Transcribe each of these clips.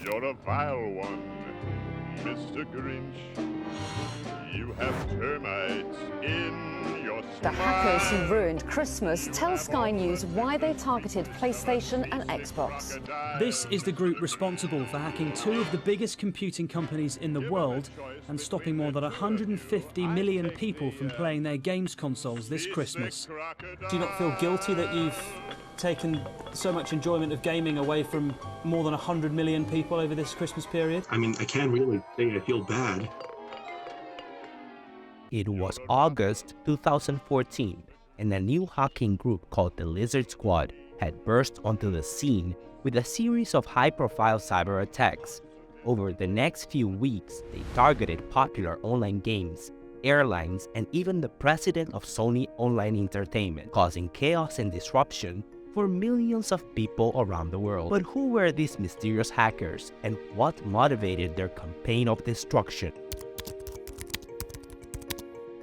You're a vile one, Mr. Grinch. You have termites in your The hackers who smile. ruined Christmas tell Sky News why they targeted PlayStation and Xbox. This is the group responsible for hacking two of the biggest computing companies in the world and stopping more than 150 million people from playing their games consoles this Christmas. Do you not feel guilty that you've taken so much enjoyment of gaming away from more than 100 million people over this Christmas period? I mean, I can't really say I feel bad. It was August 2014, and a new hacking group called the Lizard Squad had burst onto the scene with a series of high-profile cyber attacks. Over the next few weeks, they targeted popular online games, airlines, and even the president of Sony Online Entertainment, causing chaos and disruption for millions of people around the world. But who were these mysterious hackers, and what motivated their campaign of destruction?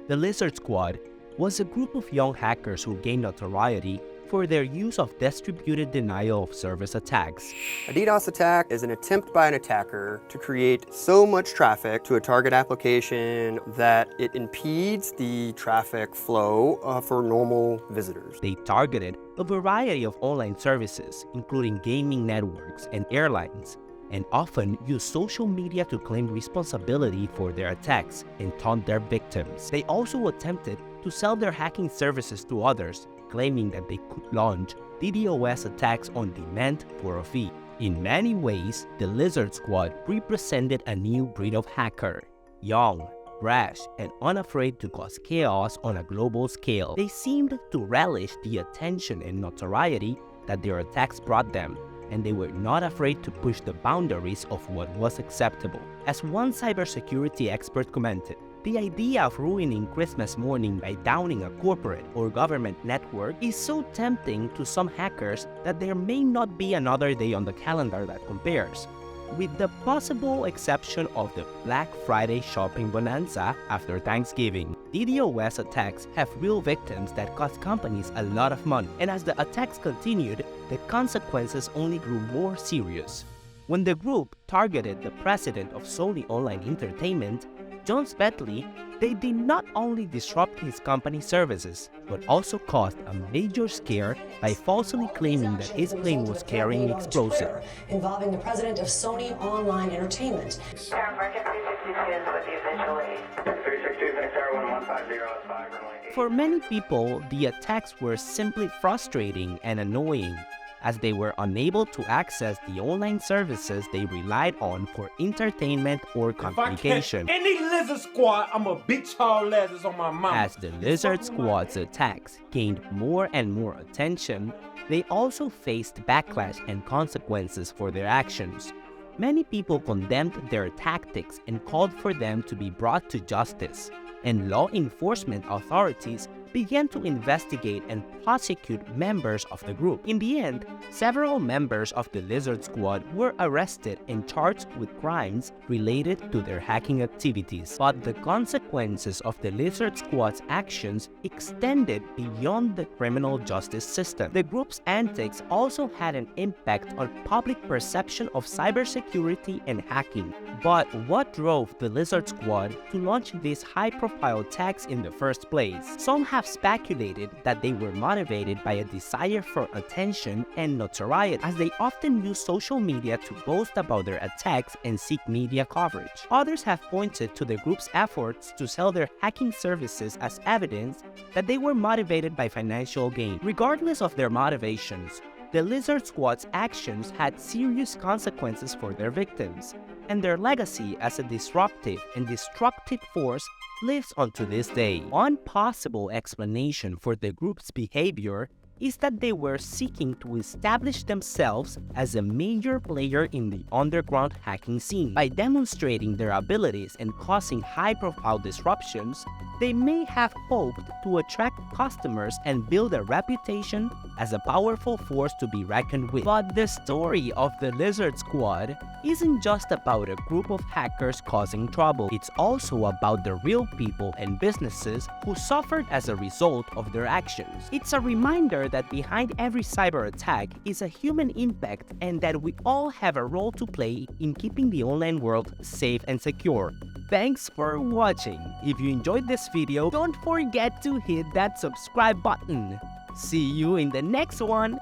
The Lizard Squad was a group of young hackers who gained notoriety for their use of distributed denial of service attacks. A DDoS attack is an attempt by an attacker to create so much traffic to a target application that it impedes the traffic flow for normal visitors. They targeted a variety of online services, including gaming networks and airlines, and often use social media to claim responsibility for their attacks and taunt their victims. They also attempted to sell their hacking services to others, claiming that they could launch DDoS attacks on demand for a fee. In many ways, the Lizard Squad represented a new breed of hacker, young, brash, and unafraid to cause chaos on a global scale. They seemed to relish the attention and notoriety that their attacks brought them, and they were not afraid to push the boundaries of what was acceptable. As one cybersecurity expert commented, the idea of ruining Christmas morning by downing a corporate or government network is so tempting to some hackers that there may not be another day on the calendar that compares. With the possible exception of the Black Friday shopping bonanza after Thanksgiving, DDoS attacks have real victims that cost companies a lot of money, and as the attacks continued, the consequences only grew more serious. When the group targeted the president of Sony Online Entertainment, John Spetley, they did not only disrupt his company's services, but also caused a major scare by falsely claiming that his plane was carrying explosives. Involving the president of Sony Online Entertainment. For many people, the attacks were simply frustrating and annoying, as they were unable to access the online services they relied on for entertainment or communication. Any Lizard Squad, I'ma beat y'all asses on my mouth. As the Lizard Squad's attacks gained more and more attention, they also faced backlash and consequences for their actions. Many people condemned their tactics and called for them to be brought to justice, and law enforcement authorities began to investigate and prosecute members of the group. In the end, several members of the Lizard Squad were arrested and charged with crimes related to their hacking activities. But the consequences of the Lizard Squad's actions extended beyond the criminal justice system. The group's antics also had an impact on public perception of cybersecurity and hacking. But what drove the Lizard Squad to launch these high-profile attacks in the first place? Some have speculated that they were motivated by a desire for attention and notoriety, as they often use social media to boast about their attacks and seek media coverage. Others have pointed to the group's efforts to sell their hacking services as evidence that they were motivated by financial gain. Regardless of their motivations, the Lizard Squad's actions had serious consequences for their victims, and their legacy as a disruptive and destructive force lives on to this day. One possible explanation for the group's behavior is that they were seeking to establish themselves as a major player in the underground hacking scene. By demonstrating their abilities and causing high-profile disruptions, they may have hoped to attract customers and build a reputation as a powerful force to be reckoned with. But the story of the Lizard Squad isn't just about a group of hackers causing trouble. It's also about the real people and businesses who suffered as a result of their actions. It's a reminder aware that behind every cyber attack is a human impact and that we all have a role to play in keeping the online world safe and secure. Thanks for watching. If you enjoyed this video, don't forget to hit that subscribe button. See you in the next one.